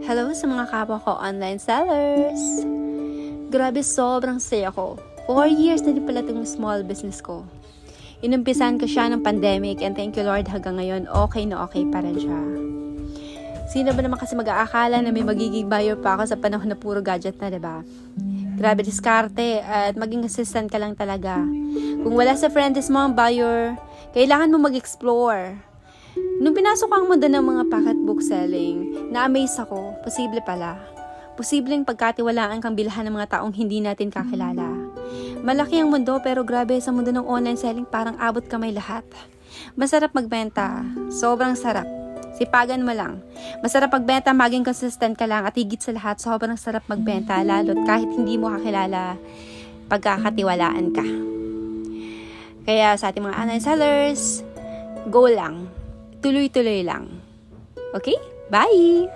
Hello sa mga kapwa ko online sellers! Grabe, sobrang saya ko. 4 years na din pala itong small business ko. Inumpisan ko siya ng pandemic and thank you Lord hanggang ngayon okay na okay pa rin siya. Sino ba naman kasi mag-aakala na may magiging buyer pa ako sa panahon na puro gadget na, diba? Grabe diskarte at maging assistant ka lang talaga. Kung wala sa friends mo ang buyer, kailangan mo mag-explore. Nung pinasok ang mundo ng mga pocketbook selling, na-amaze ako, posible pala. Posibleng pagkatiwalaan kang bilhan ng mga taong hindi natin kakilala. Malaki ang mundo pero grabe sa mundo ng online selling parang abot kamay lahat. Masarap magbenta, sobrang sarap. Sipagan mo lang. Masarap magbenta, maging consistent ka lang at higit sa lahat, sobrang sarap magbenta lalo't kahit hindi mo kakilala, pagkakatiwalaan ka. Kaya sa ating mga online sellers, go lang. Tuloy-tuloy lang. Okay? Bye!